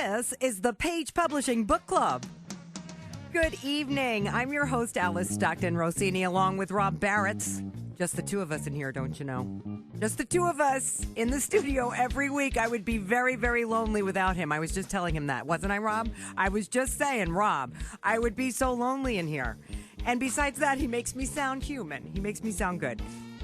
This is the Page Publishing Book Club. Good evening. I'm your host, Alice Stockton Rossini, along with Rob Barretts. Just the two of us in here, don't you know? Just the two of us in the studio every week. I would be very, very lonely without him. I was just telling him that. Wasn't I, Rob? I was just saying, Rob, I would be so lonely in here. And besides that, he makes me sound human. He makes me sound good.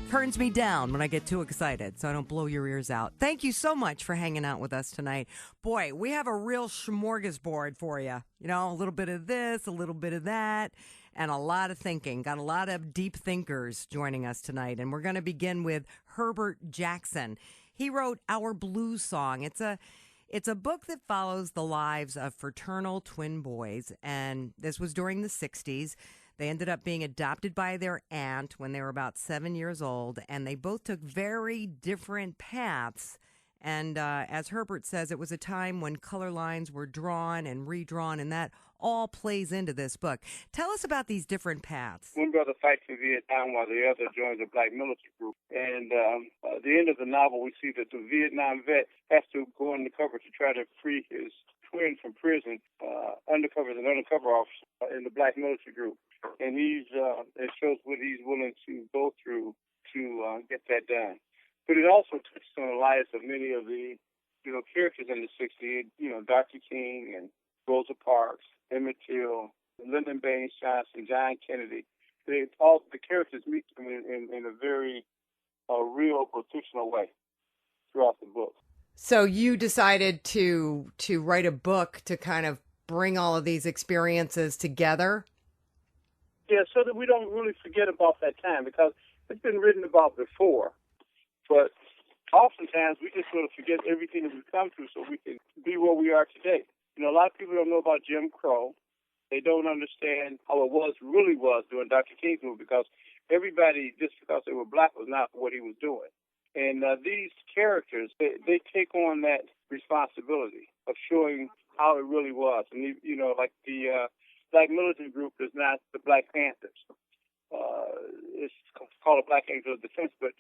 Turns me down when I get too excited so I don't blow your ears out. Thank you so much for hanging out with us tonight. Boy, we have a real smorgasbord for you. You know, a little bit of this, a little bit of that, and a lot of thinking. Got a lot of deep thinkers joining us tonight, and we're going to begin with Herbert Jackson. He wrote Our Blues Song. It's a book that follows the lives of fraternal twin boys, and this was during the 60s. They ended up being adopted by their aunt when they were about 7 years old, and they both took very different paths. And as Herbert says, it was a time when color lines were drawn and redrawn, and that all plays into this book. Tell us about these different paths. One brother fights in Vietnam while the other joins a black military group. And at the end of the novel, we see that the Vietnam vet has to go undercover to try to free his twin from prison, undercover as an undercover officer in the black military group. And it shows what he's willing to go through to get that done. But it also touches on the lives of many of the, characters in the 60s, Dr. King and Rosa Parks, Emmett Till, Lyndon Baines Johnson, John Kennedy. All the characters meet them in a very real or fictional way throughout the book. So you decided to write a book to kind of bring all of these experiences together? Yeah, so that we don't really forget about that time, because it's been written about before, but oftentimes we just sort of forget everything that we've come through so we can be where we are today. A lot of people don't know about Jim Crow. They don't understand how it really was during Dr. King's movie, because everybody, just because they were black, was not what he was doing. And these characters, they take on that responsibility of showing how it really was. And, like the Black Militant Group is not the Black Panthers. It's called a Black Angel of Defense, but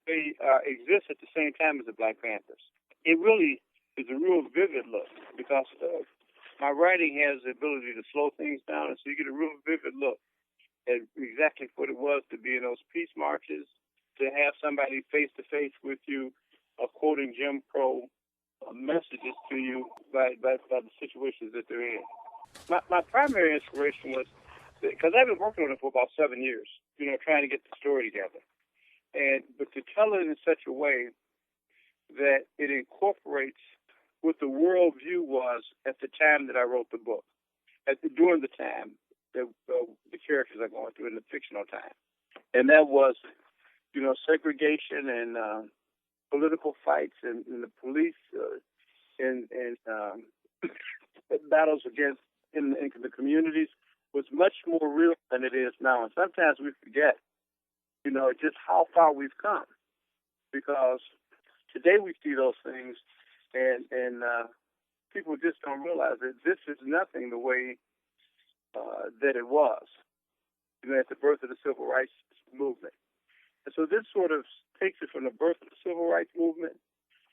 they exist at the same time as the Black Panthers. It really is a real vivid look, because my writing has the ability to slow things down, and so you get a real vivid look at exactly what it was to be in those peace marches, to have somebody face-to-face with you quoting Jim Crow messages to you by the situations that they're in. My primary inspiration was, because I've been working on it for about 7 years, trying to get the story together. But to tell it in such a way that it incorporates what the worldview was at the time that I wrote the book, during the time that the characters are going through in the fictional time. And that was, segregation and political fights and the police and battles against in the communities was much more real than it is now. And sometimes we forget, just how far we've come, because today we see those things and people just don't realize that this is nothing the way that it was, at the birth of the Civil Rights Movement. And so this sort of takes it from the birth of the Civil Rights Movement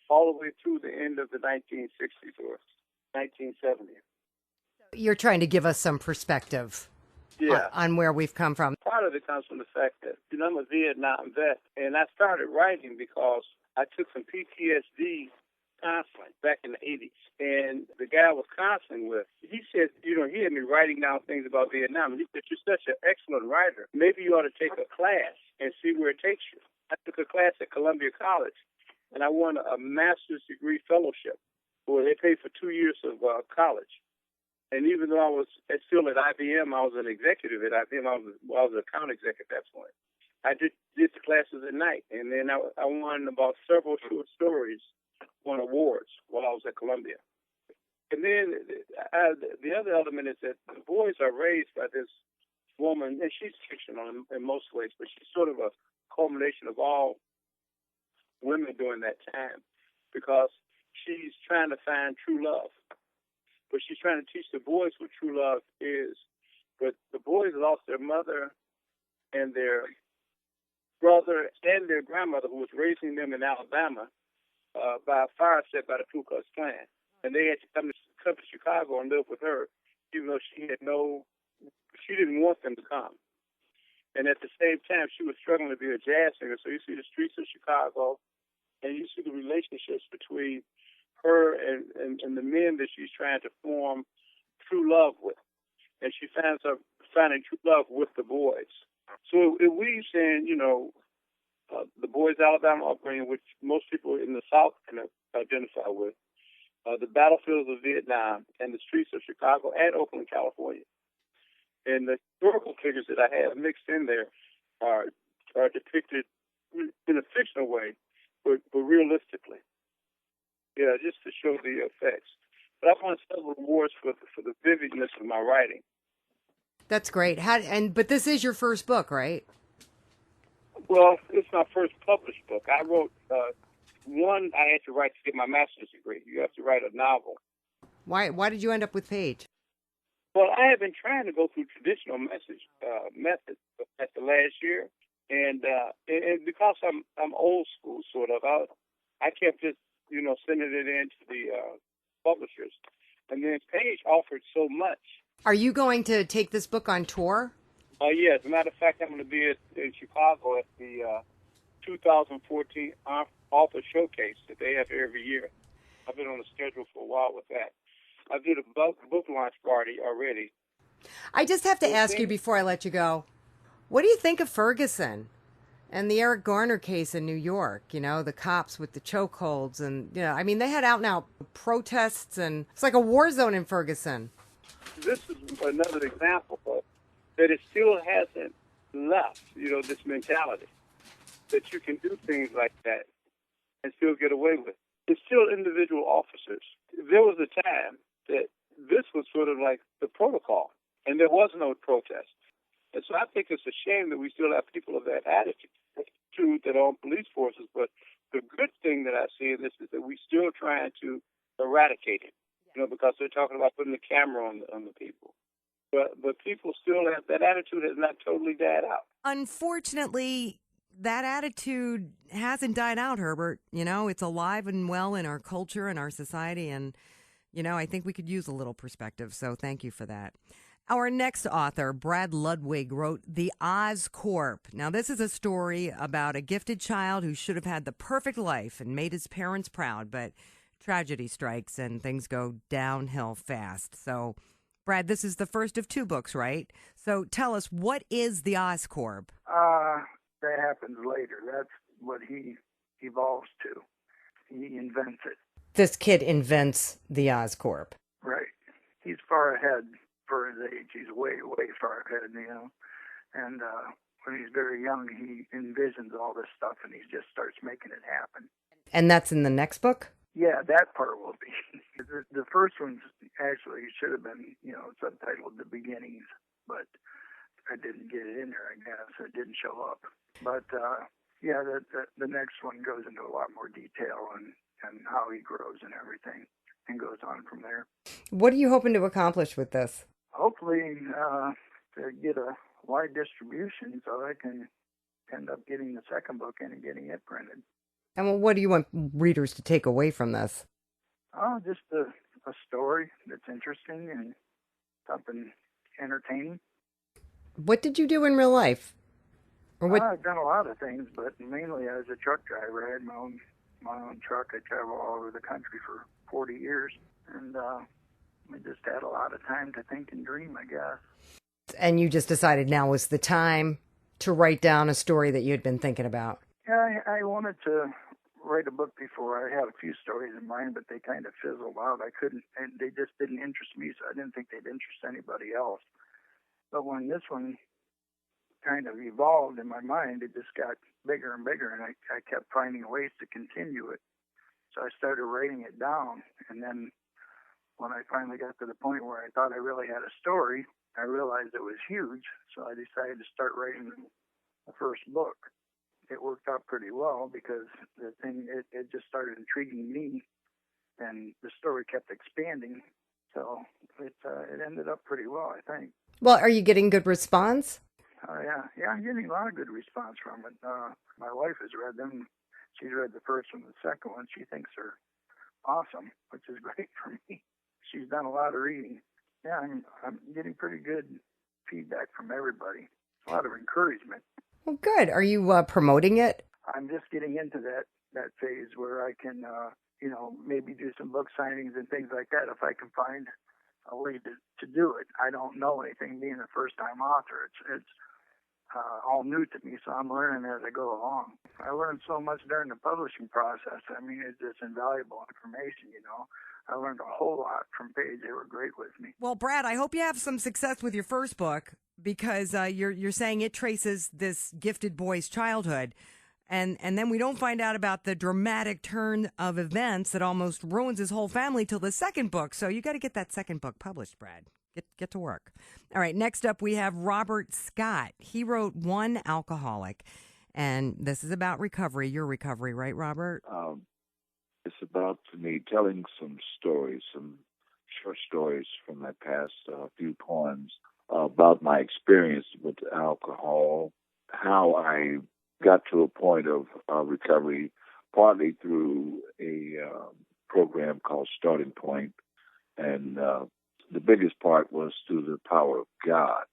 all the way through the end of the 1960s or 1970s. You're trying to give us some perspective on where we've come from. Part of it comes from the fact that, I'm a Vietnam vet, and I started writing because I took some PTSD counseling back in the 80s. And the guy I was counseling with, he said, he had me writing down things about Vietnam. And he said, "You're such an excellent writer. Maybe you ought to take a class and see where it takes you." I took a class at Columbia College, and I won a master's degree fellowship where they paid for 2 years of college. And even though I was still at IBM, I was an executive at IBM. I was an account executive at that point. I did the classes at night, and then I won about several short stories, won awards while I was at Columbia. And then the other element is that the boys are raised by this woman, and she's fictional in most ways, but she's sort of a culmination of all women during that time, because she's trying to find true love. But she's trying to teach the boys what true love is. But the boys lost their mother and their brother and their grandmother, who was raising them in Alabama, by a fire set by the Ku Klux Klan. And they had to come to Chicago and live with her, even though she didn't want them to come. And at the same time, she was struggling to be a jazz singer. So you see the streets of Chicago, and you see the relationships between her and the men that she's trying to form true love with. And she finds her finding true love with the boys. So it weaves in, the Boys Alabama upbringing, which most people in the South can identify with, the battlefields of Vietnam, and the streets of Chicago and Oakland, California. And the historical figures that I have mixed in there are depicted in a fictional way, but realistically. Yeah, just to show the effects. But I've won several awards for the vividness of my writing. That's great. But this is your first book, right? Well, it's my first published book. I wrote one I had to write to get my master's degree. You have to write a novel. Why did you end up with Page? Well, I have been trying to go through traditional methods at the last year, and because I'm old school sort of, I kept just sending it in to the publishers, and then Page offered so much. Are you going to take this book on tour? Yeah, as a matter of fact, I'm going to be in Chicago at the 2014 Author Showcase that they have every year. I've been on the schedule for a while with that. I did a book launch party already. I just have to ask you before I let you go, what do you think of Ferguson and the Eric Garner case in New York? The cops with the chokeholds and, they had out and out protests, and it's like a war zone in Ferguson. This is another example of that it still hasn't left, this mentality that you can do things like that and still get away with it. It's still individual officers. There was a time that this was sort of like the protocol, and there was no protest. And so I think it's a shame that we still have people of that attitude that are on police forces. But the good thing that I see in this is that we're still trying to eradicate it, because they're talking about putting the camera on the people. But people still have that attitude has not totally died out. Unfortunately, that attitude hasn't died out, Herbert. It's alive and well in our culture and our society. And, I think we could use a little perspective. So thank you for that. Our next author, Brad Ludwig, wrote The Oscorp. Now, this is a story about a gifted child who should have had the perfect life and made his parents proud. But tragedy strikes and things go downhill fast. So, Brad, this is the first of two books, right? So tell us, what is the Oscorp? That happens later. That's what he evolves to. He invents it. This kid invents the Oscorp. Right. He's far ahead for his age. He's way, way far ahead, And when he's very young, he envisions all this stuff, and he just starts making it happen. And that's in the next book? Yeah, that part will be. The first one actually should have been, subtitled The Beginnings, but I didn't get it in there, I guess. It didn't show up. But, the next one goes into a lot more detail and how he grows and everything, and goes on from there. What are you hoping to accomplish with this? Hopefully to get a wide distribution so I can end up getting the second book in and getting it printed. And what do you want readers to take away from this? Oh, just a story that's interesting and something entertaining. What did you do in real life? Or what? I've done a lot of things, but mainly as a truck driver. I had my own truck. I traveled all over the country for 40 years, and I just had a lot of time to think and dream, I guess. And you just decided now was the time to write down a story that you had been thinking about. Yeah, I wanted to write a book before. I had a few stories in mind, but they kind of fizzled out. And they just didn't interest me, so I didn't think they'd interest anybody else. But when this one kind of evolved in my mind, it just got bigger and bigger, and I kept finding ways to continue it. So I started writing it down, and then when I finally got to the point where I thought I really had a story, I realized it was huge, so I decided to start writing the first book. It worked out pretty well because it just started intriguing me, and the story kept expanding. So it ended up pretty well, I think. Well, are you getting good response? Yeah, I'm getting a lot of good response from it. My wife has read them. She's read the first one and the second one. She thinks they're awesome, which is great for me. she's done a lot of reading. Yeah, I'm getting pretty good feedback from everybody. A lot of encouragement. Well, good. Are you promoting it? I'm just getting into that phase where I can, maybe do some book signings and things like that if I can find a way to do it. I don't know anything, being a first-time author. It's all new to me, so I'm learning as I go along. I learned so much during the publishing process. I mean, it's just invaluable information, I learned a whole lot from Page. They were great with me. Well, Brad, I hope you have some success with your first book because you're saying it traces this gifted boy's childhood. And then we don't find out about the dramatic turn of events that almost ruins his whole family till the second book. So you got to get that second book published, Brad. Get to work. All right, next up we have Robert Scott. He wrote One Alcoholic, and this is about recovery, your recovery, right, Robert? It's about me telling some stories, some short stories from my past, a few poems about my experience with alcohol, how I got to a point of recovery, partly through a program called Starting Point, and the biggest part was through the power of God.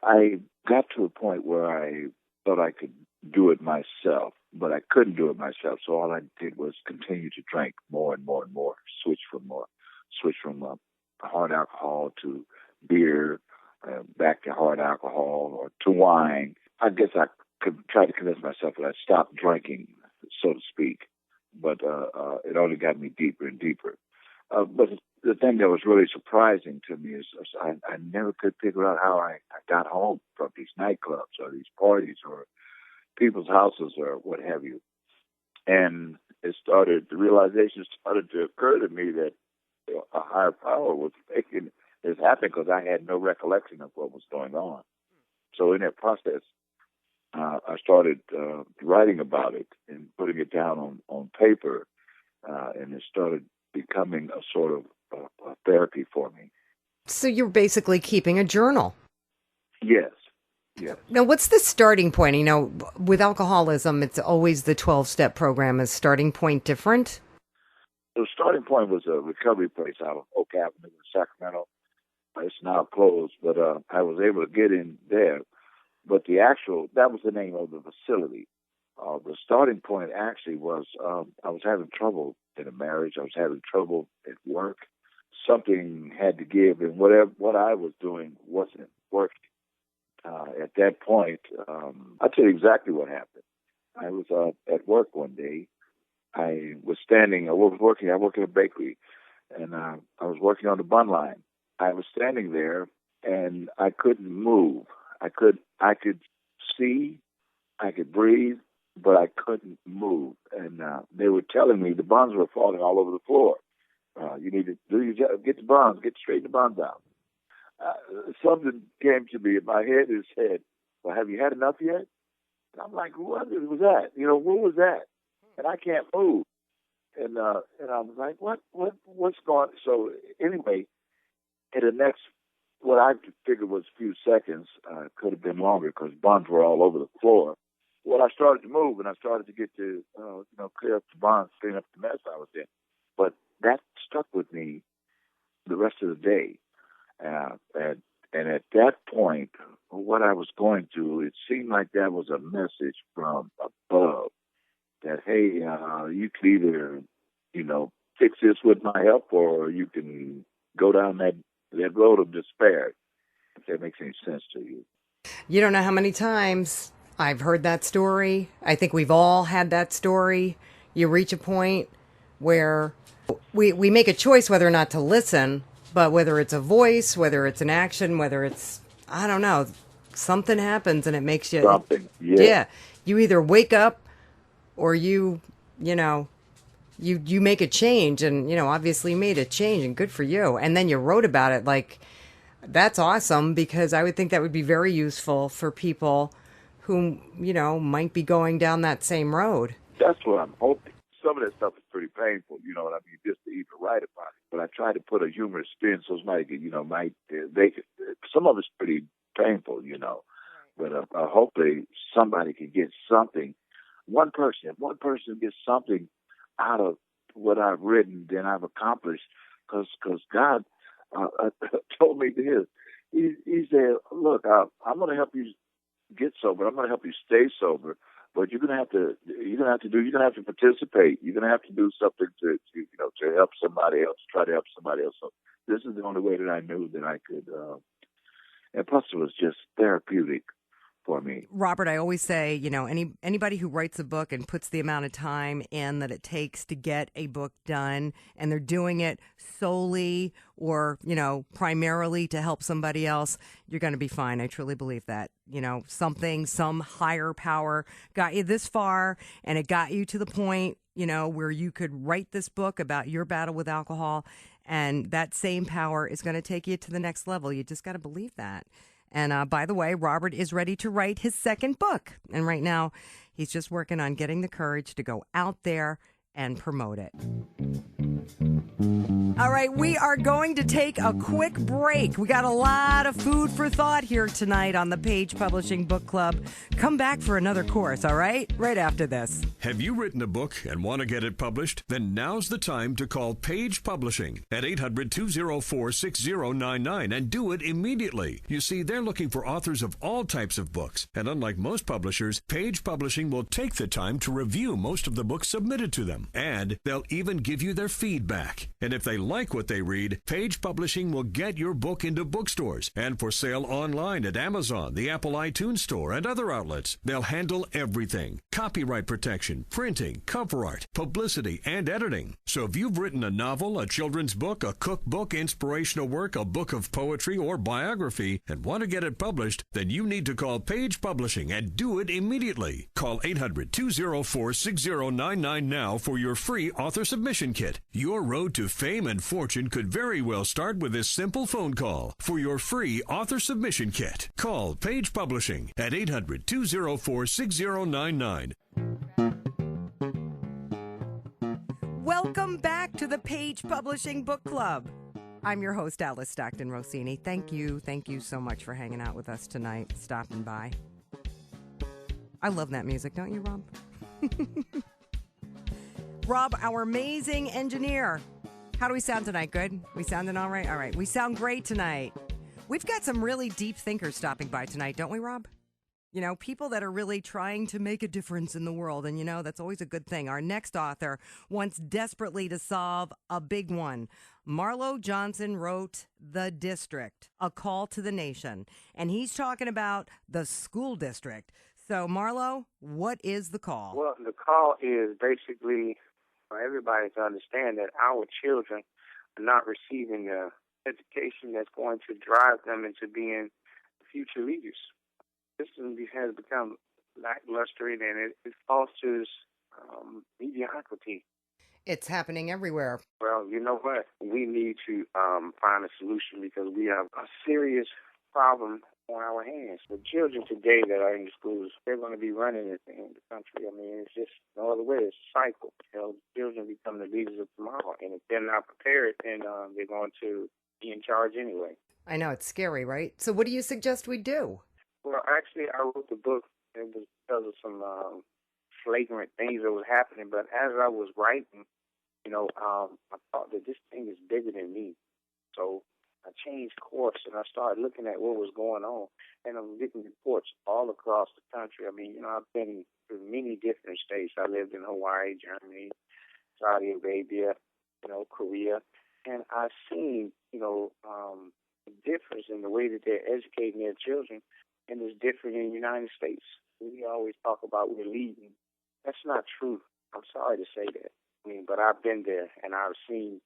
I got to a point where I thought I could do it myself, but I couldn't do it myself. So all I did was continue to drink more and more and more, switch from hard alcohol to beer, back to hard alcohol or to wine. I guess I could try to convince myself that I'd stop drinking, so to speak, but it only got me deeper and deeper. But the thing that was really surprising to me is I never could figure out how I got home from these nightclubs or these parties or people's houses or what have you. And the realization started to occur to me that a higher power was making this happen because I had no recollection of what was going on. So in that process, I started writing about it and putting it down on paper, and it started becoming a sort of a therapy for me. So you're basically keeping a journal. Yes. Yes. Now, what's the starting point? With alcoholism, it's always the 12-step program. Is Starting Point different? The Starting Point was a recovery place out of Oak Avenue in Sacramento. It's now closed, but I was able to get in there. But that was the name of the facility. The Starting Point actually was, I was having trouble in a marriage. I was having trouble at work. Something had to give, and what I was doing wasn't working. At that point, I'll tell you exactly what happened. I was at work one day. I was working in a bakery, and I was working on the bun line. I was standing there, and I couldn't move. I could see, I could breathe, but I couldn't move. And they were telling me the buns were falling all over the floor. You need to get straighten the buns out. Something came to me in my head and said, well, have you had enough yet? And I'm like, what was that? What was that? And I can't move. And I was like, what's going on? So anyway, in the next, what I figured was a few seconds, could have been longer because buns were all over the floor. Well, I started to move and I started to get to, clear up the buns, clean up the mess I was in. But that stuck with me the rest of the day. And at that point, what I was going through, it seemed like that was a message from above that, hey, you could either, fix this with my help, or you can go down that road of despair, if that makes any sense to you. You don't know how many times I've heard that story. I think we've all had that story. You reach a point where we make a choice whether or not to listen, but whether it's a voice, whether it's an action, whether it's, I don't know, something happens and it makes you... Something, yeah. Yeah. You either wake up or you make a change, and, obviously you made a change, and good for you. And then you wrote about it. Like, that's awesome, because I would think that would be very useful for people who, might be going down that same road. That's what I'm hoping. Some of that stuff is pretty painful, you know what I mean, just to even write about it. But I try to put a humorous spin so somebody could, some of it's pretty painful, But hopefully somebody can get something. One person gets something out of what I've written, then I've accomplished because God told me this. He said, look, I'm going to help you get sober. I'm going to help you stay sober, but you're going to have to participate. You're going to have to do something to help somebody else, try to help somebody else. So this is the only way that I knew that I could, and plus it was just therapeutic for me. Robert, I always say, anybody who writes a book and puts the amount of time in that it takes to get a book done, and they're doing it solely or, primarily to help somebody else, you're going to be fine. I truly believe that. Some higher power got you this far, and it got you to the point, where you could write this book about your battle with alcohol, and that same power is going to take you to the next level. You just got to believe that. And by the way, Robert is ready to write his second book. And right now, he's just working on getting the courage to go out there and promote it. All right, we are going to take a quick break. We got a lot of food for thought here tonight on the Page Publishing Book Club. Come back for another course, all right? Right after this. Have you written a book and want to get it published? Then now's the time to call Page Publishing at 800-204-6099 and do it immediately. You see, they're looking for authors of all types of books. And unlike most publishers, Page Publishing will take the time to review most of the books submitted to them. And they'll even give you their feedback. And if they like what they read, Page Publishing will get your book into bookstores and for sale online at Amazon, the Apple iTunes Store, and other outlets. They'll handle everything: copyright protection, printing, cover art, publicity, and editing. So if you've written a novel, a children's book, a cookbook, inspirational work, a book of poetry, or biography, and want to get it published, then you need to call Page Publishing and do it immediately. Call 800-204-6099 now for your free author submission kit. Your road to fame and fortune could very well start with this simple phone call for your free author submission kit. Call Page Publishing at 800-204-6099. Welcome back to the Page Publishing Book Club. I'm your host, Alice Stockton Rossini. Thank you so much for hanging out with us tonight, stopping by. I love that music, don't you, Rob? Rob, our amazing engineer. How do we sound tonight? Good? We sounding all right? All right. We sound great tonight. We've got some really deep thinkers stopping by tonight, don't we, Rob? People that are really trying to make a difference in the world. And, that's always a good thing. Our next author wants desperately to solve a big one. Marlo Johnson wrote The District, A Call to the Nation. And he's talking about the school district. So, Marlo, what is the call? Well, the call is basically for everybody to understand that our children are not receiving the education that's going to drive them into being future leaders. This has become lackluster, and it fosters mediocrity. It's happening everywhere. Well, you know what? We need to find a solution because we have a serious problem on our hands. The children today that are in the schools, they're going to be running it in the country. I mean, it's just no other way. It's a cycle. Children become the leaders of tomorrow, and if they're not prepared, then they're going to be in charge anyway. I know, it's scary, right? So what do you suggest we do? Well, actually, I wrote the book. It was because of some flagrant things that was happening, but as I was writing, I thought that this thing is bigger than me. So I changed course and I started looking at what was going on, and I'm getting reports all across the country. I mean, I've been to many different states. I lived in Hawaii, Germany, Saudi Arabia, Korea, and I've seen, the difference in the way that they're educating their children, and it's different in the United States. We always talk about we're leading. That's not true. I'm sorry to say that. But I've been there, and I've seen,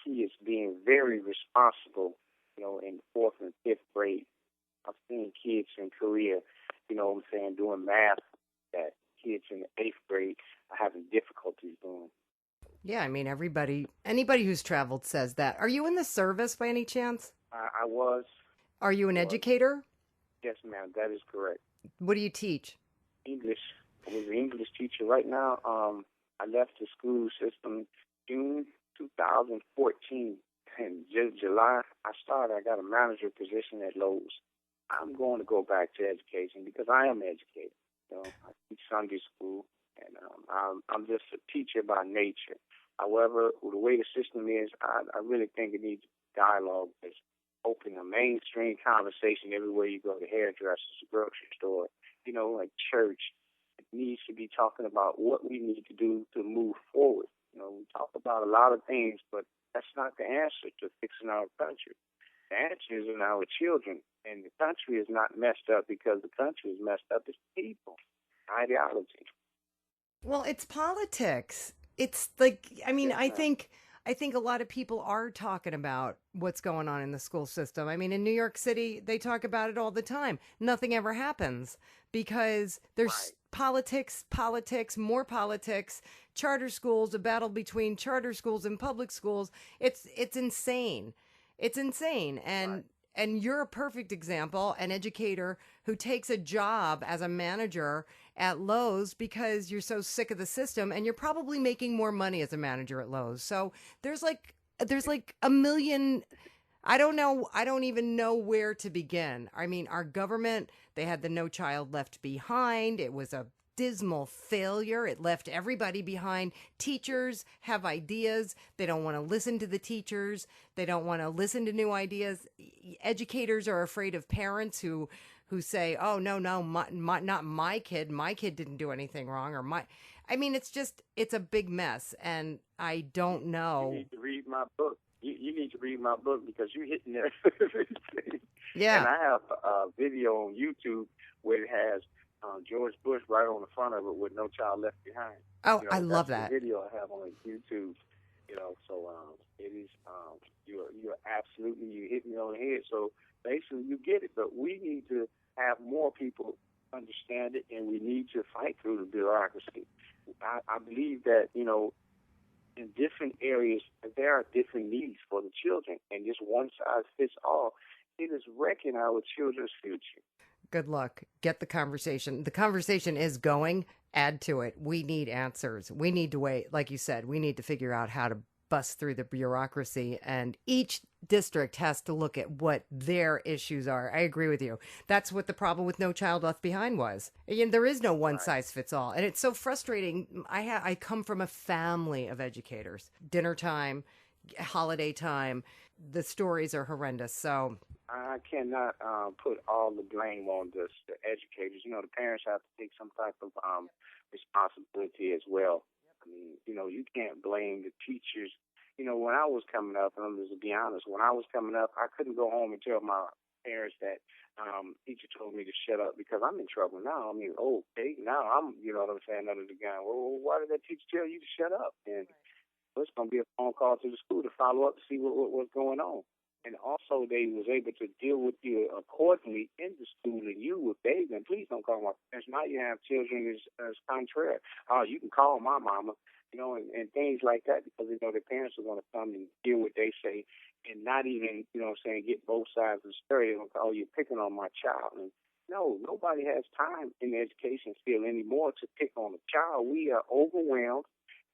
kids being very responsible, in 4th and 5th grade. I've seen kids in Korea, doing math that kids in the 8th grade are having difficulties doing. Yeah, anybody who's traveled says that. Are you in the service by any chance? I was. Are you an educator? Yes, ma'am, that is correct. What do you teach? English. I was an English teacher. Right now, I left the school system June 2014. And July, I got a manager position at Lowe's. I'm going to go back to education because I am educated. I teach Sunday school, and I'm just a teacher by nature. However, the way the system is, I really think it needs dialogue. It's open a mainstream conversation everywhere you go, to hairdressers, grocery store, like church. It needs to be talking about what we need to do to move forward. We talk about a lot of things, but that's not the answer to fixing our country. The answer is in our children, and the country is not messed up because the country is messed up as people, ideology. Well, it's politics. It's like, I mean, I think a lot of people are talking about what's going on in the school system. I mean, in New York City, they talk about it all the time. Nothing ever happens because there's politics, more politics, charter schools, a battle between charter schools and public schools. It's insane. It's insane. And you're a perfect example, an educator who takes a job as a manager at Lowe's because you're so sick of the system, and you're probably making more money as a manager at Lowe's. So there's like a million. I don't even know where to begin. I mean, our government, they had the No Child Left Behind. It was a dismal failure. It left everybody behind. Teachers have ideas. They don't want to listen to the teachers. They don't want to listen to new ideas. Educators are afraid of parents who say, "Oh, no, not my kid. My kid didn't do anything wrong." It's a big mess, and I don't know. You need to read my book. You need to read my book because you're hitting there. Yeah. And I have a video on YouTube where it has George Bush right on the front of it with No Child Left Behind. Oh, I love that. The video I have on YouTube. So it is. You're absolutely, you hit me on the head. So basically, you get it. But we need to have more people understand it, and we need to fight through the bureaucracy. I believe that in different areas there are different needs for the children, and just one size fits all. It is wrecking our children's future. Good luck. Get the conversation. The conversation is going. Add to it. We need answers. We need to wait. Like you said, we need to figure out how to bust through the bureaucracy, and each district has to look at what their issues are. I agree with you. That's what the problem with No Child Left Behind was. And there is no one size fits all. And it's so frustrating. I come from a family of educators. Dinner time, holiday time, the stories are horrendous. So I cannot put all the blame on the educators. The parents have to take some type of responsibility as well. I mean, you can't blame the teachers. When I was coming up, and I'm just to be honest, when I was coming up, I couldn't go home and tell my parents that teacher told me to shut up because I'm in trouble now. I mean, now I'm, under the gun. Well, why did that teacher tell you to shut up? And it's going to be a phone call to the school to follow up to see what's going on. And also, they was able to deal with you accordingly in the school, and you were begging, please don't call my parents. Now you have children as contrary. Oh, you can call my mama, and things like that, because the parents are going to come and hear what they say, and not even, get both sides of the story. Oh, you're picking on my child. And no, nobody has time in the education field anymore to pick on a child. We are overwhelmed,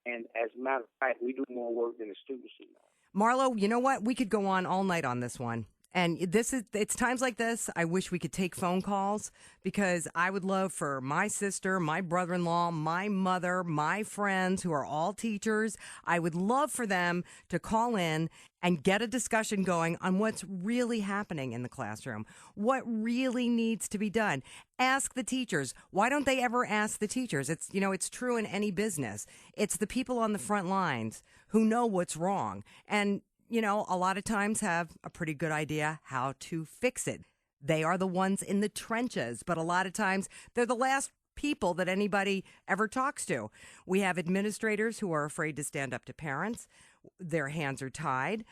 and as a matter of fact, we do more work than the students do now. Marlo, you know what? We could go on all night on this one. And it's times like this, I wish we could take phone calls, because I would love for my sister, my brother-in-law, my mother, my friends who are all teachers, I would love for them to call in and get a discussion going on what's really happening in the classroom, what really needs to be done. Ask the teachers. Why don't they ever ask the teachers? It's true in any business. It's the people on the front lines who know what's wrong, and a lot of times have a pretty good idea how to fix it. They are the ones in the trenches, but a lot of times they're the last people that anybody ever talks to. We have administrators who are afraid to stand up to parents. Their hands are tied.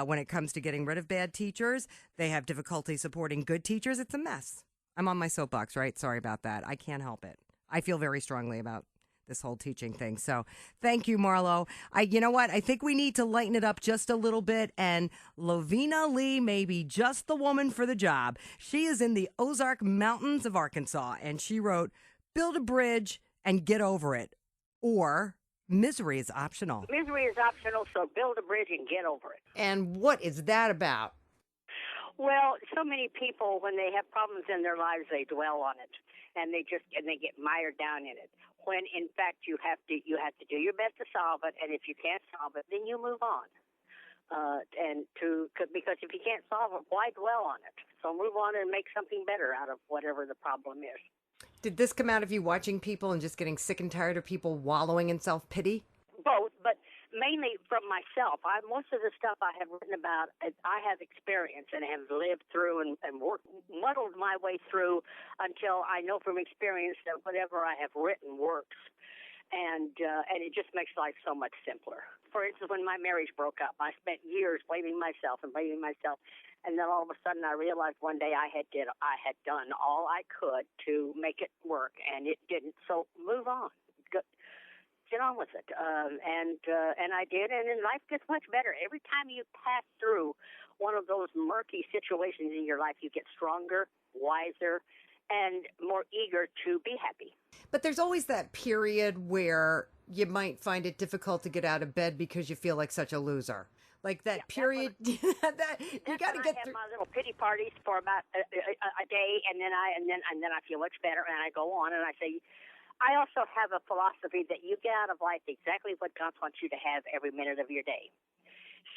When it comes to getting rid of bad teachers, they have difficulty supporting good teachers. It's a mess. I'm on my soapbox, right? Sorry about that. I can't help it. I feel very strongly about this whole teaching thing. So thank you, Marlo. You know what? I think we need to lighten it up just a little bit. And Lovina Lee may be just the woman for the job. She is in the Ozark Mountains of Arkansas, and she wrote, "Build a bridge and get over it," or "Misery is optional." Misery is optional, so build a bridge and get over it. And what is that about? Well, so many people, when they have problems in their lives, they dwell on it, and they get mired down in it. when in fact you have to do your best to solve it, and if you can't solve it, then you move on. Because if you can't solve it, why dwell on it? So move on and make something better out of whatever the problem is. Did this come out of you watching people and just getting sick and tired of people wallowing in self-pity? Both, but mainly from myself. Most of the stuff I have written about, I have experienced and have lived through and muddled my way through until I know from experience that whatever I have written works. And it just makes life so much simpler. For instance, when my marriage broke up, I spent years blaming myself, and then all of a sudden I realized one day I had done all I could to make it work, and it didn't. So move on, get on with it, and I did, and then life gets much better every time you pass through one of those murky situations in your life. You get stronger, wiser, and more eager to be happy. But there's always that period where you might find it difficult to get out of bed because you feel like such a loser. Like that period that you got to get through. I have my little pity parties for about a day, and then I feel much better, and I go on and I say, I also have a philosophy that you get out of life exactly what God wants you to have every minute of your day.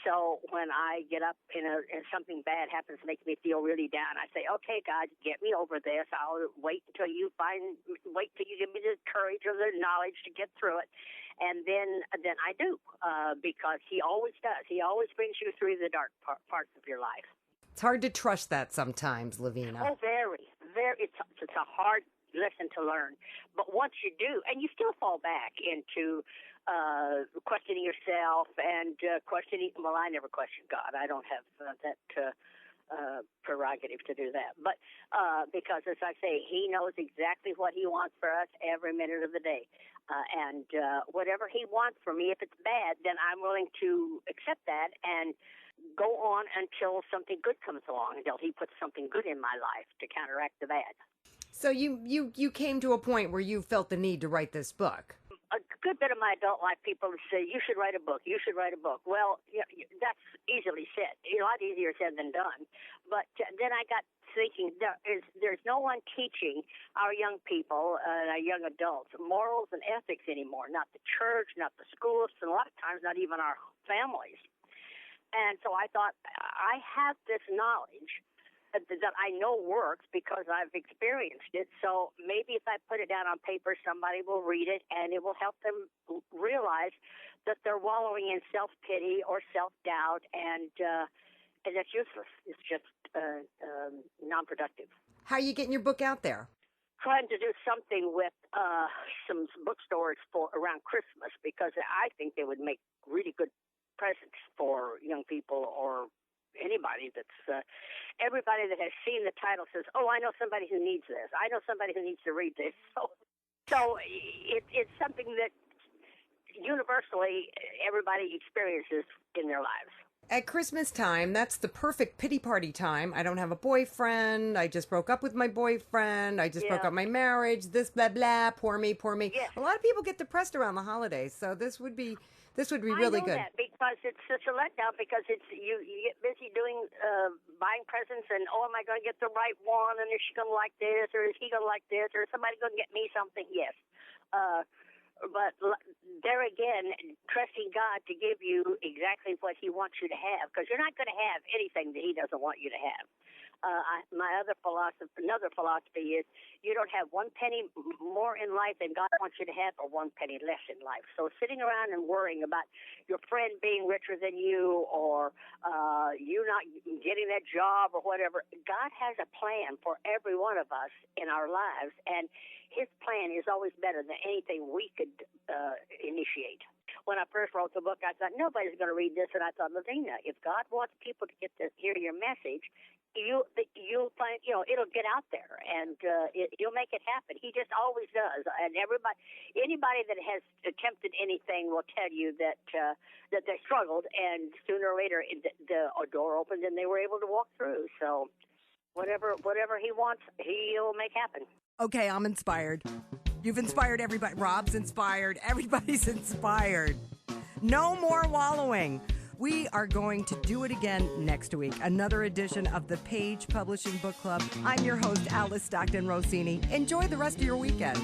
So when I get up and something bad happens, makes me feel really down, I say, okay, God, get me over this. I'll wait till you give me the courage or the knowledge to get through it. And then I do, because he always does. He always brings you through the dark parts of your life. It's hard to trust that sometimes, Lavina. Oh, very, very. It's a hard lesson to learn. But once you do, and you still fall back into questioning yourself and questioning. Well, I never question God. I don't have that prerogative to do that. But because, as I say, He knows exactly what He wants for us every minute of the day. And whatever He wants for me, if it's bad, then I'm willing to accept that and go on until something good comes along, until He puts something good in my life to counteract the bad. So you came to a point where you felt the need to write this book. A good bit of my adult life, people say, you should write a book, you should write a book. Well, that's easily said, a lot easier said than done. But then I got thinking, there's no one teaching our young people, our young adults, morals and ethics anymore, not the church, not the schools, and a lot of times not even our families. And so I thought, I have this knowledge that I know works because I've experienced it. So maybe if I put it down on paper, somebody will read it, and it will help them realize that they're wallowing in self-pity or self-doubt, and that's useless. It's just non-productive. How are you getting your book out there? Trying to do something with some bookstores for around Christmas, because I think they would make really good presents for young people or anybody that's everybody that has seen the title says, oh, I know somebody who needs this. I know somebody who needs to read this. So it's something that universally everybody experiences in their lives. At Christmas time, that's the perfect pity party time. I don't have a boyfriend. I just broke up with my boyfriend. I just broke up my marriage. This blah blah. Poor me, poor me. Yes. A lot of people get depressed around the holidays, so this would be really good. I know that because it's such a letdown, because it's you get busy doing buying presents, and am I going to get the right one, and is she going to like this, or is he going to like this, or is somebody going to get me something? Yes. But there again, trusting God to give you exactly what He wants you to have, because you're not going to have anything that He doesn't want you to have. Another philosophy is you don't have one penny more in life than God wants you to have, or one penny less in life. So sitting around and worrying about your friend being richer than you, or you not getting that job or whatever, God has a plan for every one of us in our lives, and His plan is always better than anything we could initiate. When I first wrote the book, I thought, nobody's going to read this, and I thought, Lavina, if God wants people to get to hear your message, you'll find, it'll get out there, and you'll make it happen. He just always does. And anybody that has attempted anything will tell you that they struggled, and sooner or later the door opened and they were able to walk through. So whatever He wants, He'll make happen. Okay, I'm inspired. You've inspired everybody. Rob's inspired. Everybody's inspired. No more wallowing. We are going to do it again next week. Another edition of the Page Publishing Book Club. I'm your host, Alice Stockton Rossini. Enjoy the rest of your weekend.